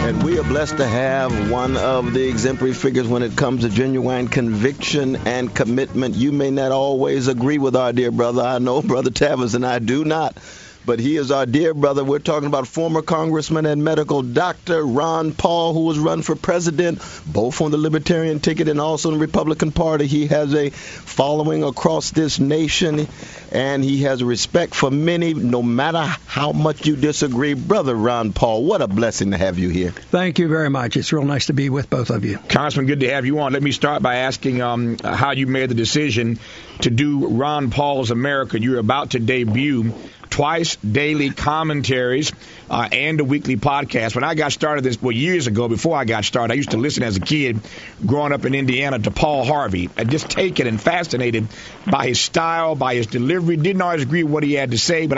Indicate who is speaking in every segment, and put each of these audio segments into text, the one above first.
Speaker 1: And we are blessed to have one of the exemplary figures when it comes to genuine conviction and commitment. You may not always agree with our dear brother. I know Brother Tavis and I do not. But he is our dear brother. We're talking about former Congressman and medical doctor Ron Paul, who was run for president, both on the Libertarian ticket and also in the Republican Party. He has a following across this nation, and he has respect for many, no matter how much you disagree. Brother Ron Paul, what a blessing to have you here.
Speaker 2: Thank you very much. It's real nice to be with both of you.
Speaker 3: Congressman, good to have you on. Let me start by asking how you made the decision to do Ron Paul's America. You're about to debut twice daily commentaries and a weekly podcast. When I got started years ago, before I got started, I used to listen as a kid growing up in Indiana to Paul Harvey. I just taken and fascinated by his style, by his delivery. Didn't always agree with what he had to say, but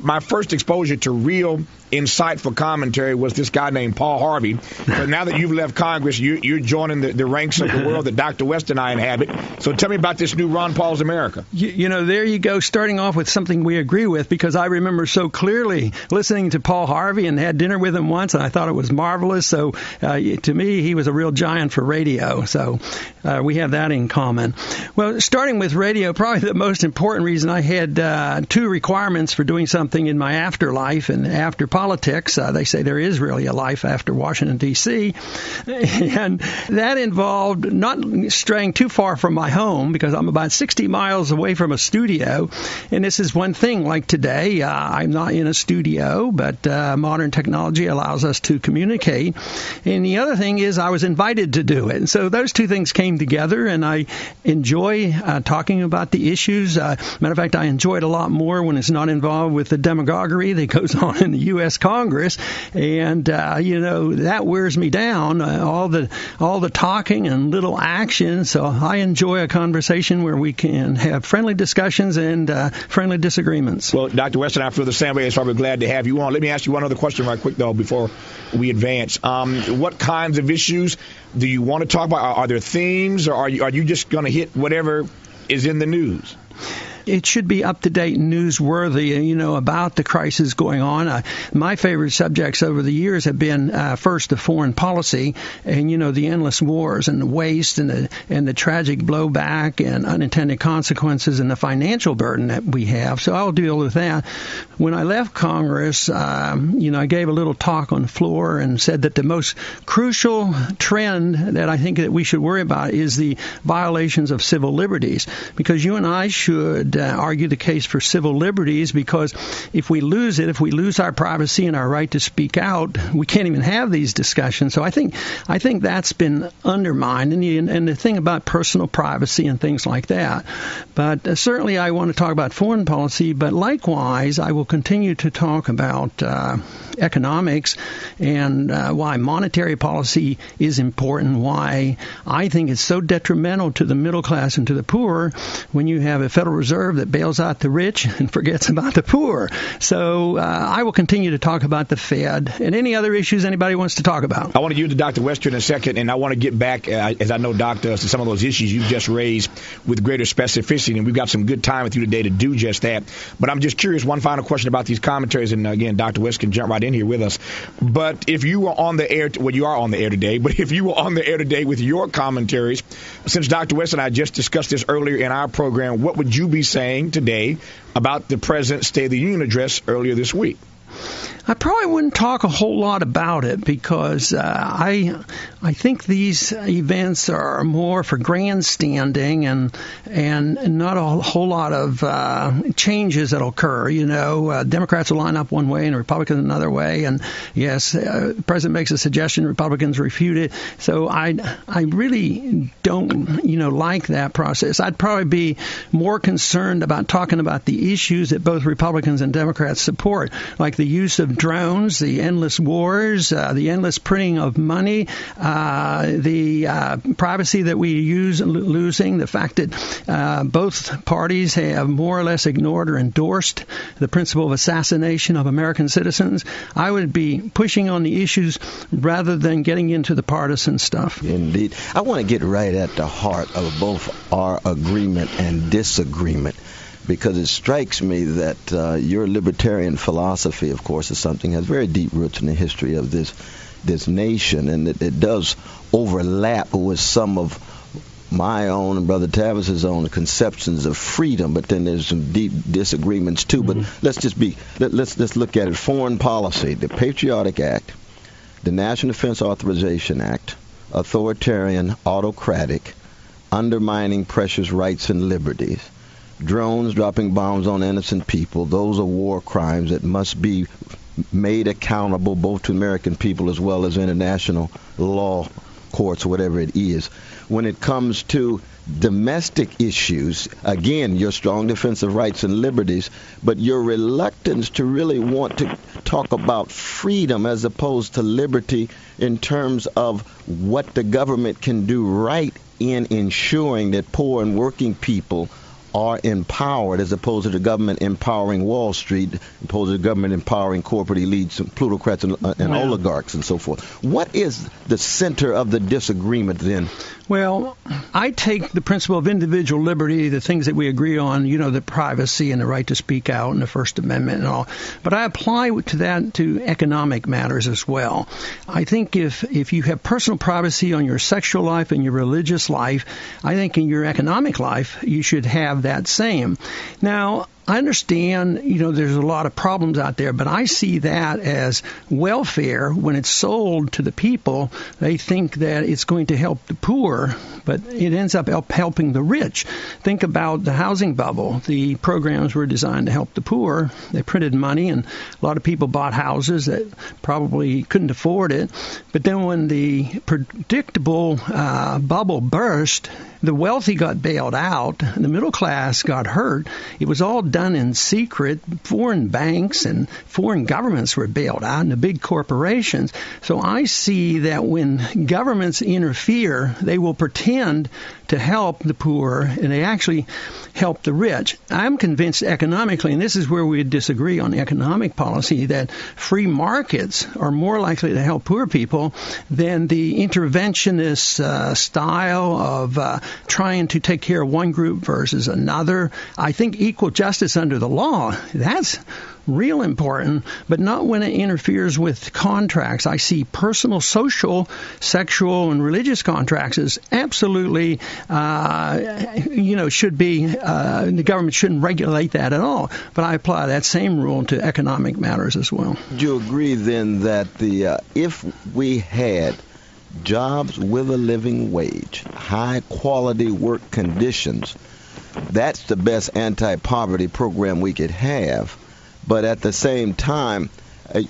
Speaker 3: my first exposure to real insightful commentary was this guy named Paul Harvey. But now that you've left Congress, you're joining the ranks of the world that Dr. West and I inhabit. So tell me about this new Ron Paul's America.
Speaker 2: You know, there you go, starting off with something we agree with, because I remember so clearly listening to Paul Harvey and had dinner with him once, and I thought it was marvelous. So to me, he was a real giant for radio. So we have that in common. Well, starting with radio, probably the most important reason I had two requirements for doing something in my afterlife and after politics. They say there is really a life after Washington, D.C., and that involved not straying too far from my home, because I'm about 60 miles away from a studio. And this is one thing, like today, I'm not in a studio, but modern technology allows us to communicate. And the other thing is I was invited to do it. And so those two things came together, and I enjoy talking about the issues. Matter of fact, I enjoy it a lot more when it's not involved with the demagoguery that goes on in the U.S. Congress. And, that wears me down, all the talking and little action. So I enjoy a conversation where we can have friendly discussions and friendly disagreements.
Speaker 3: Well, Dr. West and I feel the same way, so we're glad to have you on. Let me ask you one other question right quick, though, before we advance. What kinds of issues do you want to talk about? Are there themes, or are you just going to hit whatever is in the news?
Speaker 2: It should be up-to-date, newsworthy, about the crisis going on. My favorite subjects over the years have been, first, the foreign policy and, the endless wars and the waste and the tragic blowback and unintended consequences and the financial burden that we have. So I'll deal with that. When I left Congress, I gave a little talk on the floor and said that the most crucial trend that I think that we should worry about is the violations of civil liberties, because you and I should argue the case for civil liberties, because if we lose our privacy and our right to speak out, we can't even have these discussions. So I think that's been undermined, and the thing about personal privacy and things like that. But certainly I want to talk about foreign policy, but likewise I will continue to talk about economics and why monetary policy is important, why I think it's so detrimental to the middle class and to the poor when you have a Federal Reserve that bails out the rich and forgets about the poor. So I will continue to talk about the Fed and any other issues anybody wants to talk about.
Speaker 3: I want to use Dr. West in a second, and I want to get back, as I know Doc does, to some of those issues you've just raised with greater specificity, and we've got some good time with you today to do just that. But I'm just curious, one final question about these commentaries, and again, Dr. West can jump right in here with us. But if you were on the air, you are on the air today, but if you were on the air today with your commentaries, since Dr. West and I just discussed this earlier in our program, what would you be saying today about the President's State of the Union address earlier this week?
Speaker 2: I probably wouldn't talk a whole lot about it, because I think these events are more for grandstanding and not a whole lot of changes that will occur. Democrats will line up one way and Republicans another way, and yes, the President makes a suggestion, Republicans refute it. So I really don't like that process. I'd probably be more concerned about talking about the issues that both Republicans and Democrats support, like the use of drones, the endless wars, the endless printing of money, the privacy that we use losing, the fact that both parties have more or less ignored or endorsed the principle of assassination of American citizens. I would be pushing on the issues rather than getting into the partisan stuff.
Speaker 1: Indeed. I want to get right at the heart of both our agreement and disagreement. because it strikes me that your libertarian philosophy, of course, is something that has very deep roots in the history of this nation, and it does overlap with some of my own and Brother Tavis's own conceptions of freedom, but then there's some deep disagreements too. But let's look at it. Foreign policy, the Patriotic Act, the National Defense Authorization Act, authoritarian, autocratic, undermining precious rights and liberties, drones dropping bombs on innocent people. Those are war crimes that must be made accountable both to American people as well as international law courts, whatever it is. When it comes to domestic issues, again, your strong defense of rights and liberties, but your reluctance to really want to talk about freedom as opposed to liberty in terms of what the government can do right in ensuring that poor and working people are empowered, as opposed to the government empowering Wall Street, opposed to the government empowering corporate elites and plutocrats and oligarchs and so forth. What is the center of the disagreement then?
Speaker 2: Well, I take the principle of individual liberty, the things that we agree on, the privacy and the right to speak out and the First Amendment and all, but I apply to that to economic matters as well. I think if you have personal privacy on your sexual life and your religious life, I think in your economic life you should have that same. Now, I understand, there's a lot of problems out there, but I see that as welfare. When it's sold to the people, they think that it's going to help the poor, but it ends up helping the rich. Think about the housing bubble. The programs were designed to help the poor. They printed money, and a lot of people bought houses that probably couldn't afford it. But then when the predictable bubble burst, the wealthy got bailed out, the middle class got hurt. It was all done in secret. Foreign banks and foreign governments were bailed out, and the big corporations. So I see that when governments interfere, they will pretend to help the poor, and they actually help the rich. I'm convinced economically, and this is where we disagree on economic policy, that free markets are more likely to help poor people than the interventionist style of trying to take care of one group versus another. I think equal justice under the law, that's real important, but not when it interferes with contracts. I see personal, social, sexual, and religious contracts as absolutely, should be, the government shouldn't regulate that at all. But I apply that same rule to economic matters as well.
Speaker 1: Do you agree then that if we had jobs with a living wage, high quality work conditions, that's the best anti-poverty program we could have? But at the same time,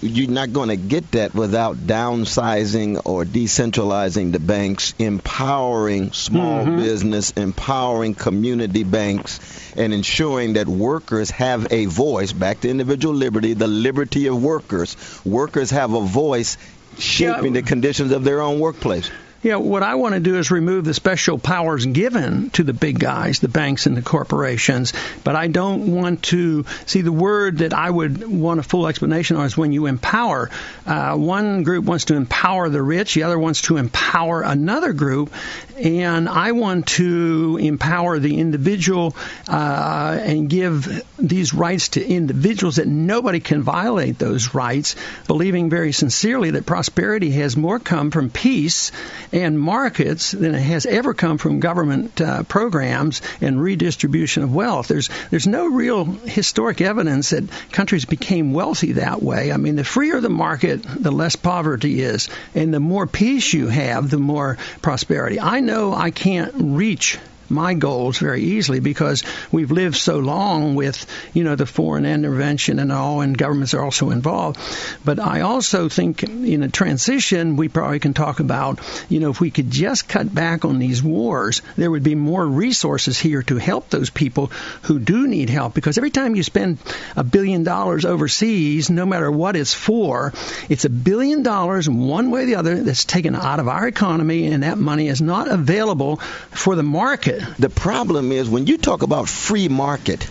Speaker 1: you're not going to get that without downsizing or decentralizing the banks, empowering small business, empowering community banks, and ensuring that workers have a voice. Back to individual liberty, the liberty of workers. Workers have a voice shaping the conditions of their own workplace.
Speaker 2: Yeah, what I want to do is remove the special powers given to the big guys, the banks and the corporations. But I don't want to see the word that I would want a full explanation on is when you empower. One group wants to empower the rich, the other wants to empower another group. And I want to empower the individual and give these rights to individuals that nobody can violate those rights, believing very sincerely that prosperity has more come from peace and markets than it has ever come from government programs and redistribution of wealth. There's no real historic evidence that countries became wealthy that way. I mean, the freer the market, the less poverty is, and the more peace you have, the more prosperity. I know I can't reach my goals very easily because we've lived so long with, the foreign intervention and all, and governments are also involved. But I also think in a transition, we probably can talk about, if we could just cut back on these wars, there would be more resources here to help those people who do need help. Because every time you spend $1 billion overseas, no matter what it's for, it's $1 billion in one way or the other that's taken out of our economy, and that money is not available for the market.
Speaker 1: The problem is when you talk about free market,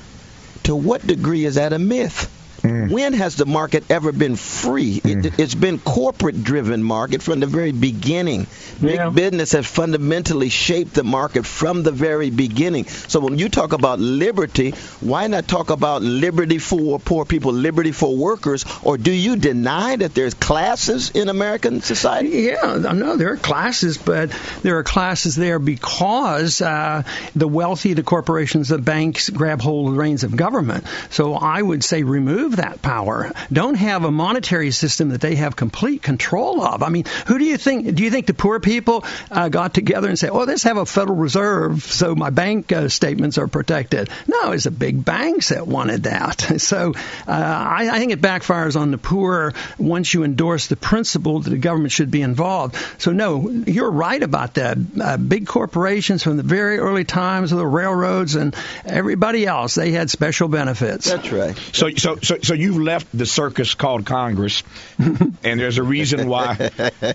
Speaker 1: to what degree is that a myth? When has the market ever been free? It's been corporate-driven market from the very beginning. Big business has fundamentally shaped the market from the very beginning. So when you talk about liberty, why not talk about liberty for poor people, liberty for workers, or do you deny that there's classes in American society?
Speaker 2: Yeah, no, there are classes, but there are classes there because the wealthy, the corporations, the banks grab hold of the reins of government. So I would say remove that power. Don't have a monetary system that they have complete control of. I mean, who do you think? Do you think the poor people got together and say, "Oh, let's have a Federal Reserve so my bank statements are protected"? No, it's the big banks that wanted that. So I think it backfires on the poor once you endorse the principle that the government should be involved. So no, you're right about that. Big corporations from the very early times of the railroads and everybody else, they had special benefits.
Speaker 1: That's right.
Speaker 3: So you've left the circus called Congress, and there's a reason why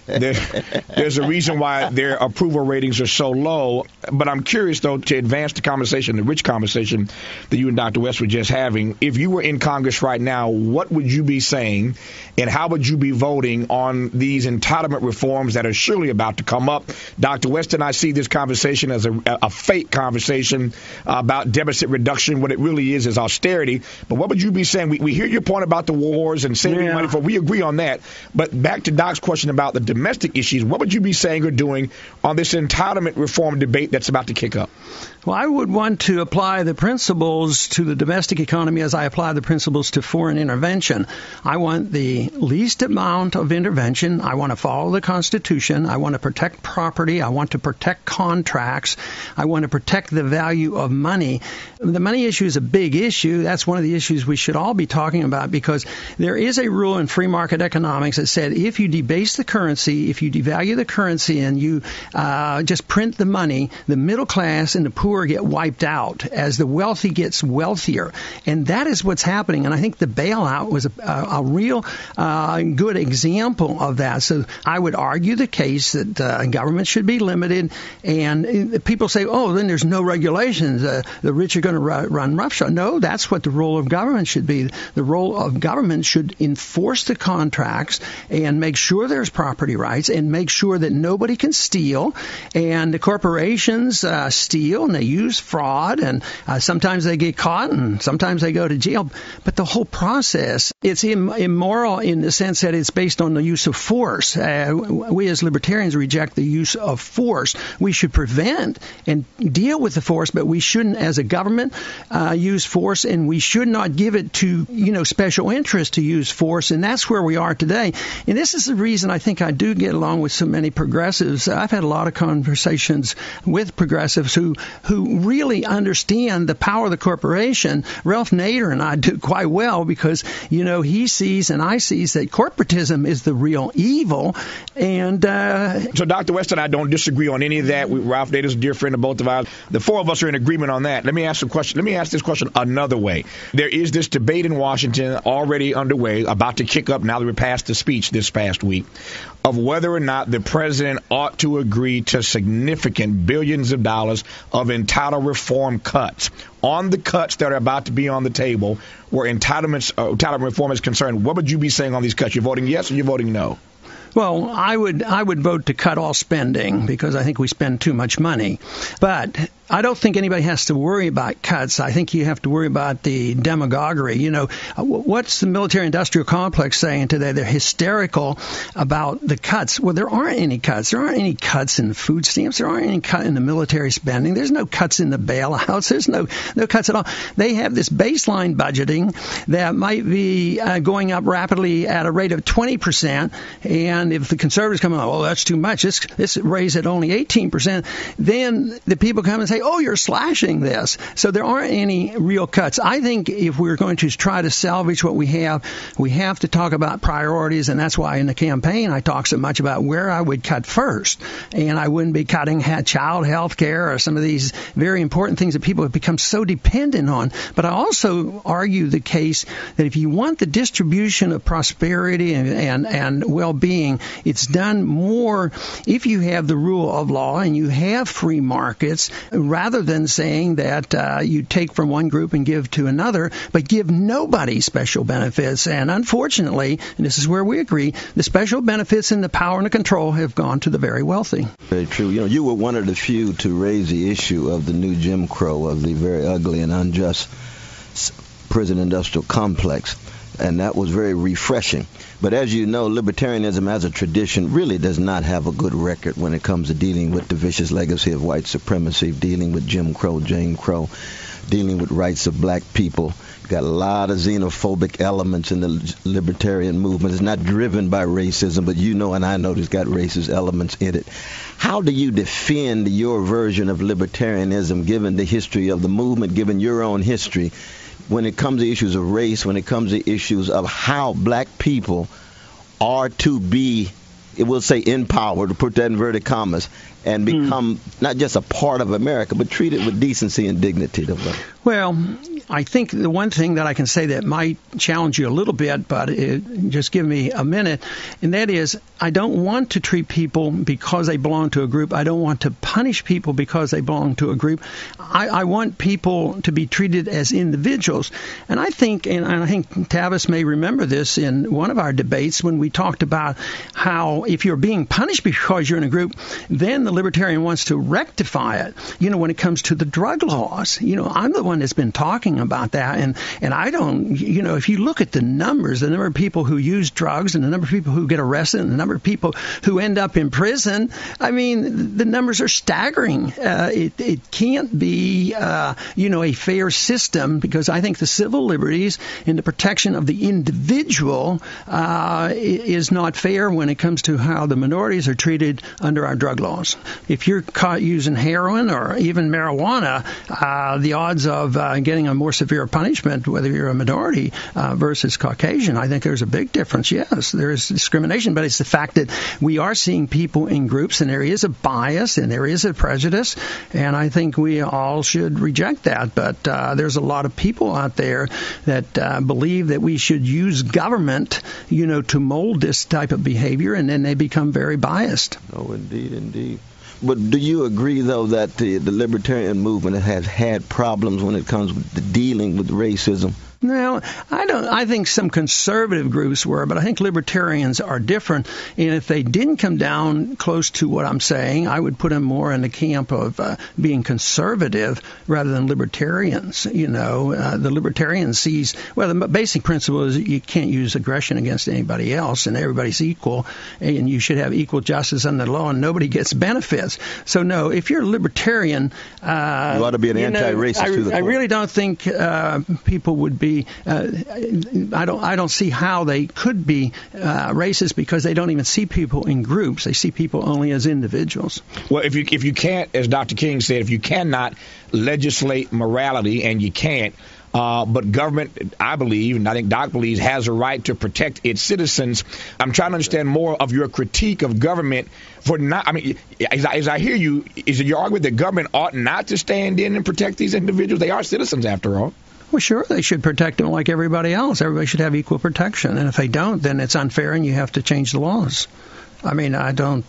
Speaker 3: there's a reason why their approval ratings are so low. But I'm curious, though, to advance the conversation, the rich conversation that you and Dr. West were just having. If you were in Congress right now, what would you be saying, and how would you be voting on these entitlement reforms that are surely about to come up? Dr. West and I see this conversation as a fake conversation about deficit reduction. What it really is austerity. But what would you be saying? We hear your point about the wars and saving money for. We agree on that. But back to Doc's question about the domestic issues, what would you be saying or doing on this entitlement reform debate that's about to kick up?
Speaker 2: Well, I would want to apply the principles to the domestic economy as I apply the principles to foreign intervention. I want the least amount of intervention. I want to follow the Constitution. I want to protect property. I want to protect contracts. I want to protect the value of money. The money issue is a big issue. That's one of the issues we should all be talking about, because there is a rule in free market economics that said if you debase the currency, if you devalue the currency and you just print the money, the middle class and the poor get wiped out as the wealthy gets wealthier. And that is what's happening. And I think the bailout was a real good example of that. So I would argue the case that government should be limited. And people say, oh, then there's no regulations. The rich are going to run roughshod. No, that's what the role of government should be. The role of government should enforce the contracts and make sure there's property rights and make sure that nobody can steal. And the corporations steal and they use fraud, and sometimes they get caught and sometimes they go to jail. But the whole process, it's immoral in the sense that it's based on the use of force. We as libertarians reject the use of force. We should prevent and deal with the force, but we shouldn't, as a government, use force, and we should not give it to special interests to use force. And that's where we are today. And this is the reason I think I do get along with so many progressives. I've had a lot of conversations with progressives who really understand the power of the corporation. Ralph Nader and I do quite well because, he sees and I sees that corporatism is the real evil. And
Speaker 3: so Dr. West and I don't disagree on any of that. Ralph Nader is a dear friend of both of ours. The four of us are in agreement on that. Let me ask this question another way. There is this debate in Washington already underway, about to kick up now that we passed the speech this past week, of whether or not the president ought to agree to significant billions of dollars of entitlement reform cuts. On the cuts that are about to be on the table, where entitlement reform is concerned, what would you be saying on these cuts? You're voting yes or you're voting no?
Speaker 2: Well, I would vote to cut all spending because I think we spend too much money. But I don't think anybody has to worry about cuts. I think you have to worry about the demagoguery. What's the military-industrial complex saying today? They're hysterical about the cuts. Well, there aren't any cuts. There aren't any cuts in food stamps. There aren't any cut in the military spending. There's no cuts in the bailouts. There's no cuts at all. They have this baseline budgeting that might be going up rapidly at a rate of 20%. And if the conservatives come along, that's too much. This raise at only 18%. Then the people come and say, oh, you're slashing this. So there aren't any real cuts. I think if we're going to try to salvage what we have to talk about priorities, and that's why in the campaign I talk so much about where I would cut first. And I wouldn't be cutting child health care or some of these very important things that people have become so dependent on. But I also argue the case that if you want the distribution of prosperity and well-being, it's done more if you have the rule of law and you have free markets. rather than saying that you take from one group and give to another, but give nobody special benefits. And unfortunately, and this is where we agree, the special benefits and the power and the control have gone to the very wealthy.
Speaker 1: Very true. You were one of the few to raise the issue of the new Jim Crow, of the very ugly and unjust prison industrial complex, and that was very refreshing. But as you know, libertarianism as a tradition really does not have a good record when it comes to dealing with the vicious legacy of white supremacy, dealing with Jim Crow, Jane Crow, dealing with rights of black people. You've got a lot of xenophobic elements in the libertarian movement. It's not driven by racism, but you know and I know it's got racist elements in it. How do you defend your version of libertarianism, given the history of the movement, given your own history, when it comes to issues of race, when it comes to issues of how black people are to be, it will say empowered, to put that in inverted commas, and become not just a part of America, but treated with decency and dignity?
Speaker 2: Well, I think the one thing that I can say that might challenge you a little bit, but just give me a minute, and that is I don't want to treat people because they belong to a group. I don't want to punish people because they belong to a group. I want people to be treated as individuals. And I think Tavis may remember this in one of our debates when we talked about how if you're being punished because you're in a group, then the libertarian wants to rectify it. When it comes to the drug laws, I'm the one that's been talking about that. And I don't, if you look at the numbers, the number of people who use drugs and the number of people who get arrested and the number of people who end up in prison, I mean, the numbers are staggering. It can't be, a fair system, because I think the civil liberties and the protection of the individual is not fair when it comes to how the minorities are treated under our drug laws. If you're caught using heroin or even marijuana, the odds of getting a more severe punishment, whether you're a minority versus Caucasian, I think there's a big difference. Yes, there is discrimination, but it's the fact that we are seeing people in groups, and there is a bias and there is a prejudice, and I think we all should reject that. But there's a lot of people out there that believe that we should use government, to mold this type of behavior, and then they become very biased.
Speaker 1: Oh, indeed. But do you agree, though, that the libertarian movement has had problems when it comes to dealing with racism?
Speaker 2: No, I don't. I think some conservative groups were, but I think libertarians are different. And if they didn't come down close to what I'm saying, I would put them more in the camp of being conservative rather than libertarians. The libertarian sees, the basic principle is you can't use aggression against anybody else, and everybody's equal, and you should have equal justice under the law, and nobody gets benefits. So no, if you're a libertarian,
Speaker 1: you ought to be an anti-racist to the core.
Speaker 2: I really don't think people would be. I don't see how they could be racist, because they don't even see people in groups. They see people only as individuals.
Speaker 3: Well, if you can't, as Dr. King said, if you cannot legislate morality, and you can't, but government, I believe, and I think Doc believes, has a right to protect its citizens. I'm trying to understand more of your critique of government for not. I mean, as I hear you, is it your argument that government ought not to stand in and protect these individuals? They are citizens, after all.
Speaker 2: Well, sure, they should protect them like everybody else. Everybody should have equal protection. And if they don't, then it's unfair and you have to change the laws. I mean, I don't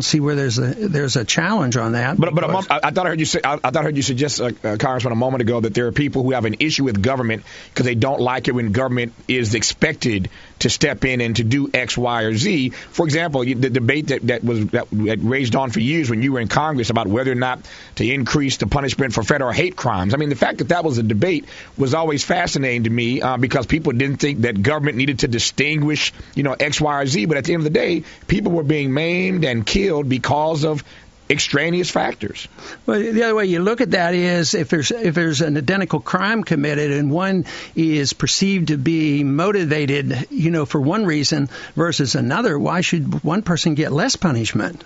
Speaker 2: see where there's a challenge on that.
Speaker 3: But I thought I heard you say, I thought I heard you suggest, Congressman, a moment ago, that there are people who have an issue with government because they don't like it when government is expected to step in and to do X, Y, or Z. For example, the debate that raged on for years when you were in Congress about whether or not to increase the punishment for federal hate crimes. I mean, the fact that was a debate was always fascinating to me because people didn't think that government needed to distinguish, X, Y, or Z. But at the end of the day, people were being maimed and killed because of extraneous factors.
Speaker 2: Well, the other way you look at that is if there's an identical crime committed and one is perceived to be motivated, for one reason versus another, why should one person get less punishment?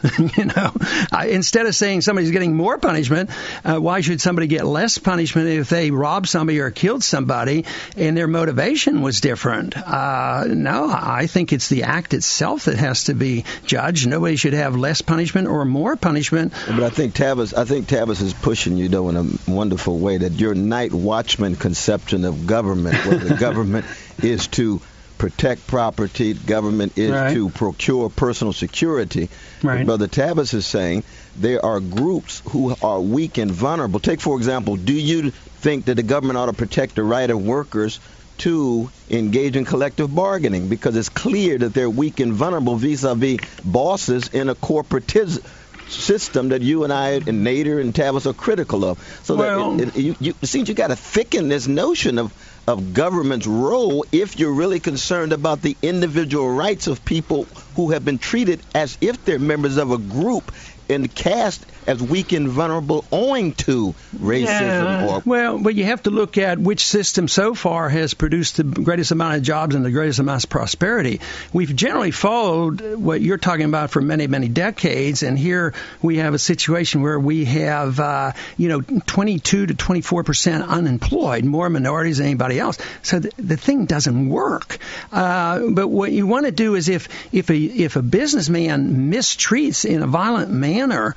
Speaker 2: Instead of saying somebody's getting more punishment, why should somebody get less punishment if they robbed somebody or killed somebody and their motivation was different? No, I think it's the act itself that has to be judged. Nobody should have less punishment or more punishment.
Speaker 1: But I think Tavis is pushing you, though, in a wonderful way, that your night watchman conception of government, where the government is to protect property. Government is to procure personal security.
Speaker 2: Right.
Speaker 1: Brother Tavis is saying there are groups who are weak and vulnerable. Take, for example, do you think that the government ought to protect the right of workers to engage in collective bargaining? Because it's clear that they're weak and vulnerable vis-a-vis bosses in a corporatist system that you and I and Nader and Tavis are critical of. So it seems you got to thicken this notion of government's role if you're really concerned about the individual rights of people who have been treated as if they're members of a group and cast as weak and vulnerable owing to racism.
Speaker 2: But you have to look at which system so far has produced the greatest amount of jobs and the greatest amount of prosperity. We've generally followed what you're talking about for many, many decades, and here we have a situation where we have 22 to 24% unemployed, more minorities than anybody else. So the thing doesn't work. But what you want to do is if a businessman mistreats in a violent manner,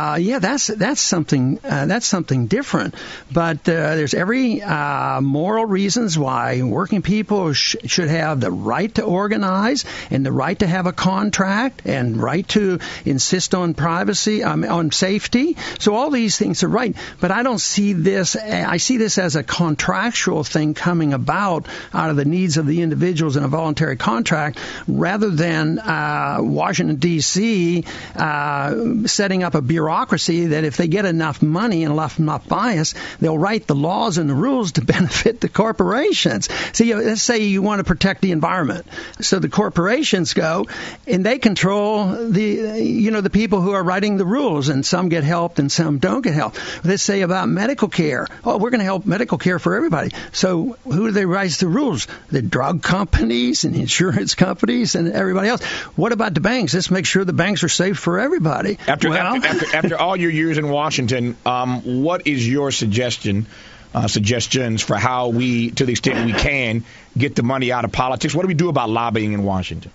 Speaker 2: that's something different. But there's every moral reasons why working people should have the right to organize and the right to have a contract and right to insist on privacy, on safety. So all these things are right. But I don't see this. I see this as a contractual thing coming about out of the needs of the individuals in a voluntary contract, rather than Washington D.C. Setting up a bureaucracy that if they get enough money and enough bias, they'll write the laws and the rules to benefit the corporations. See, let's say you want to protect the environment. So the corporations go and they control the people who are writing the rules, and some get helped and some don't get help. Let's say about medical care. Oh, we're going to help medical care for everybody. So who do they write the rules? The drug companies and insurance companies and everybody else. What about the banks? Let's make sure the banks are safe for everybody.
Speaker 3: After all your years in Washington, what is your suggestions for how we, to the extent we can, get the money out of politics? What do we do about lobbying in Washington?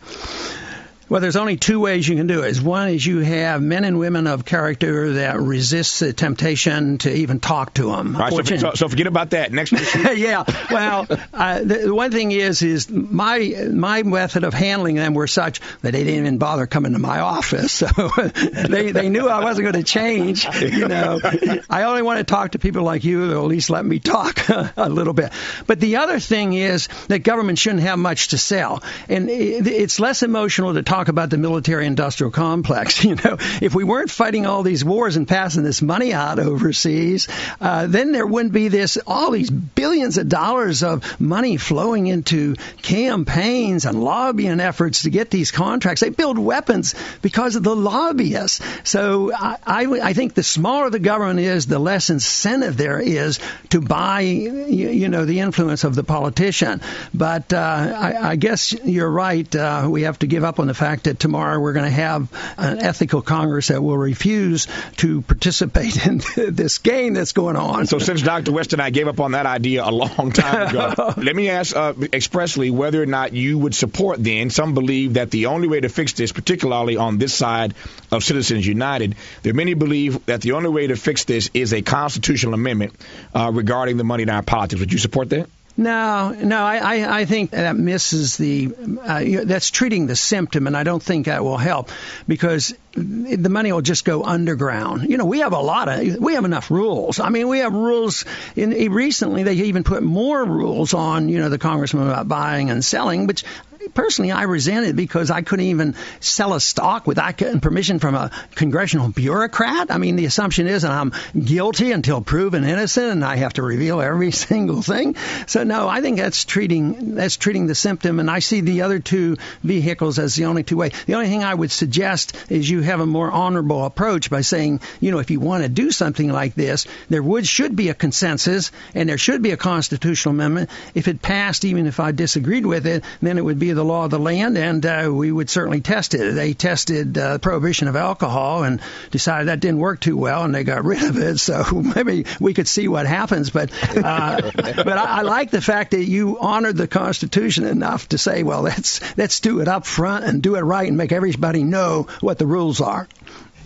Speaker 2: Well, there's only two ways you can do it. One is you have men and women of character that resist the temptation to even talk to them.
Speaker 3: Right, so forget about that. Next issue.
Speaker 2: Yeah. Well, the one thing is my method of handling them were such that they didn't even bother coming to my office. So they knew I wasn't going to change. I only want to talk to people like you who at least let me talk a little bit. But the other thing is that government shouldn't have much to sell. And it's less emotional to talk about the military-industrial complex. If we weren't fighting all these wars and passing this money out overseas, then there wouldn't be all these billions of dollars of money flowing into campaigns and lobbying efforts to get these contracts. They build weapons because of the lobbyists. So I think the smaller the government is, the less incentive there is to buy, the influence of the politician. But I guess you're right. We have to give up on the fact that tomorrow we're going to have an ethical Congress that will refuse to participate in this game that's going on.
Speaker 3: So since Dr. West and I gave up on that idea a long time ago, let me ask expressly whether or not you would support then. Some believe that the only way to fix this, particularly on this side of Citizens United, there are many believe that the only way to fix this is a constitutional amendment regarding the money in our politics. Would you support that?
Speaker 2: No, I think that misses that's treating the symptom, and I don't think that will help, because the money will just go underground. We have enough rules. I mean, we have rules. Recently, they even put more rules on, the congressman about buying and selling, which personally I resented, because I couldn't even sell a stock without getting permission from a congressional bureaucrat. I mean, the assumption is that I'm guilty until proven innocent, and I have to reveal every single thing. So no, I think that's treating the symptom, and I see the other two vehicles as the only two ways. The only thing I would suggest is you have a more honorable approach by saying, if you want to do something like this, should be a consensus, and there should be a constitutional amendment. If it passed, even if I disagreed with it, then it would be the law of the land, and we would certainly test it. They tested prohibition of alcohol and decided that didn't work too well, and they got rid of it. So maybe we could see what happens. But I like the fact that you honored the Constitution enough to say, well, let's do it up front and do it right and make everybody know what the rules are.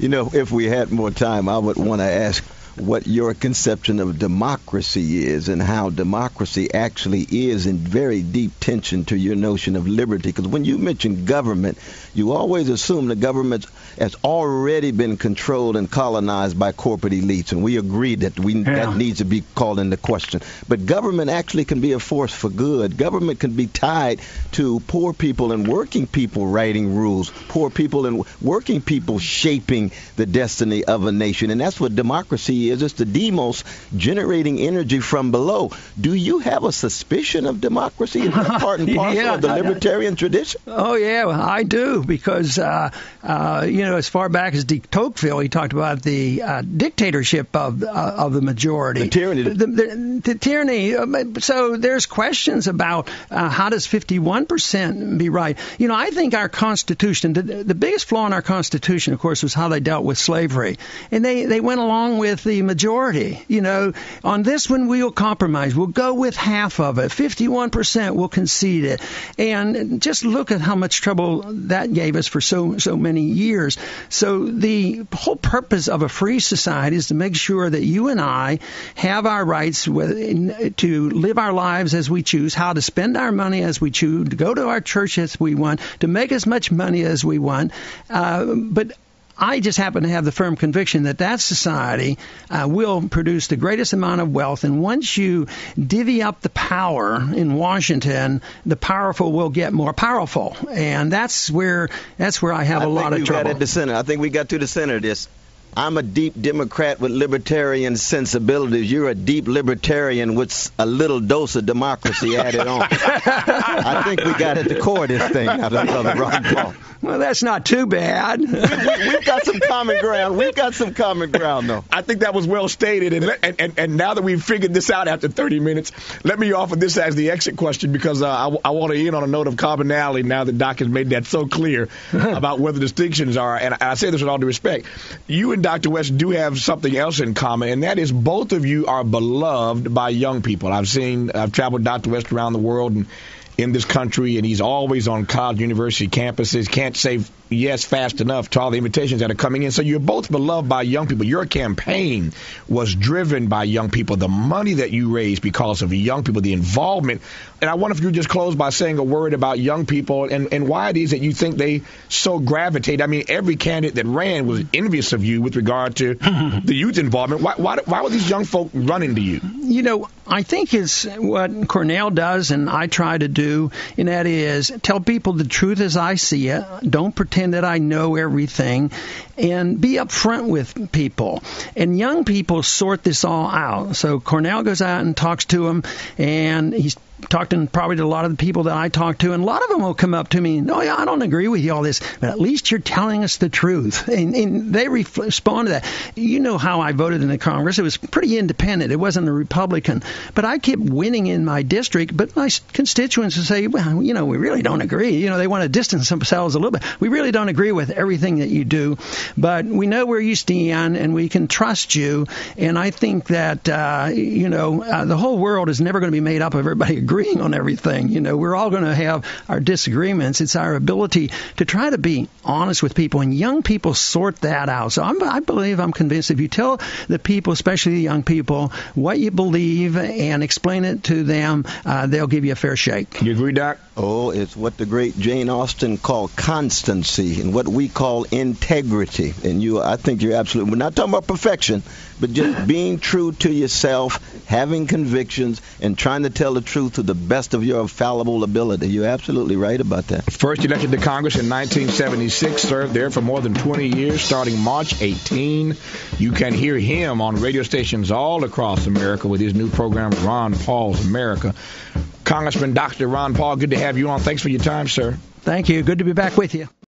Speaker 1: If we had more time, I would want to ask what your conception of democracy is and how democracy actually is in very deep tension to your notion of liberty. Because when you mention government, you always assume the government has already been controlled and colonized by corporate elites, and we agree that that needs to be called into question. But government actually can be a force for good. Government can be tied to poor people and working people writing rules, poor people and working people shaping the destiny of a nation. And that's what democracy is. It's the demos generating energy from below. Do you have a suspicion of democracy? Is that part and parcel of the libertarian tradition?
Speaker 2: Oh, yeah, I do, because, as far back as de Tocqueville, he talked about the dictatorship of the majority.
Speaker 1: The tyranny.
Speaker 2: The tyranny. So there's questions about how does 51% be right? I think our Constitution, the biggest flaw in our Constitution, of course, was how they dealt with slavery. And they went along with the majority. On this one, we'll compromise. We'll go with half of it. 51% will concede it. And just look at how much trouble that gave us for so many years. So the whole purpose of a free society is to make sure that you and I have our rights to live our lives as we choose, how to spend our money as we choose, to go to our church as we want, to make as much money as we want. But I just happen to have the firm conviction that society will produce the greatest amount of wealth. And once you divvy up the power in Washington, the powerful will get more powerful. And that's where I have a lot of trouble.
Speaker 1: Got at the center. I think we got to the center of this. I'm a deep Democrat with libertarian sensibilities. You're a deep libertarian with a little dose of democracy added on. I think we got at the core of this thing, Brother Ron Paul.
Speaker 2: Well, that's not too bad.
Speaker 1: We've got some common ground. We've got some common ground, though.
Speaker 3: I think that was well stated. And now that we've figured this out after 30 minutes, let me offer this as the exit question, because I want to end on a note of commonality now that Doc has made that so clear about where the distinctions are. And I say this with all due respect. You and Dr. West do have something else in common, and that is both of you are beloved by young people. I've traveled Dr. West around the world and in this country, and he's always on college university campuses. Can't say yes fast enough to all the invitations that are coming in. So you're both beloved by young people. Your campaign was driven by young people. The money that you raised because of young people, the involvement. And I wonder if you would just close by saying a word about young people and why it is that you think they so gravitate. I mean, every candidate that ran was envious of you with regard to the youth involvement. Why were these young folk running to you?
Speaker 2: I think it's what Cornell does and I try to do, and that is tell people the truth as I see it. Don't pretend that I know everything, and be upfront with people. And young people sort this all out. So Cornell goes out and talks to them, and he's talking probably to a lot of the people that I talk to, and a lot of them will come up to me, "Oh, yeah, I don't agree with you all this, but at least you're telling us the truth." And they respond to that. You know how I voted in the Congress. It was pretty independent. It wasn't a Republican. But I kept winning in my district, but my constituents would say, "Well, we really don't agree." They want to distance themselves a little bit. "We really don't agree with everything that you do, but we know where you stand, and we can trust you." And I think that, the whole world is never going to be made up of everybody agreeing on everything. We're all going to have our disagreements. It's our ability to try to be honest with people, and young people sort that out. So I'm convinced if you tell the people, especially the young people, what you believe and explain it to them, they'll give you a fair shake.
Speaker 3: You agree, Doc?
Speaker 1: Oh, it's what the great Jane Austen called constancy and what we call integrity. And I think you're absolutely, we're not talking about perfection, but just being true to yourself, having convictions, and trying to tell the truth to the best of your fallible ability. You're absolutely right about that.
Speaker 3: First elected to Congress in 1976, served there for more than 20 years, starting March 18. You can hear him on radio stations all across America with his new program, Ron Paul's America. Congressman Dr. Ron Paul, good to have you on. Thanks for your time, sir.
Speaker 2: Thank you. Good to be back with you.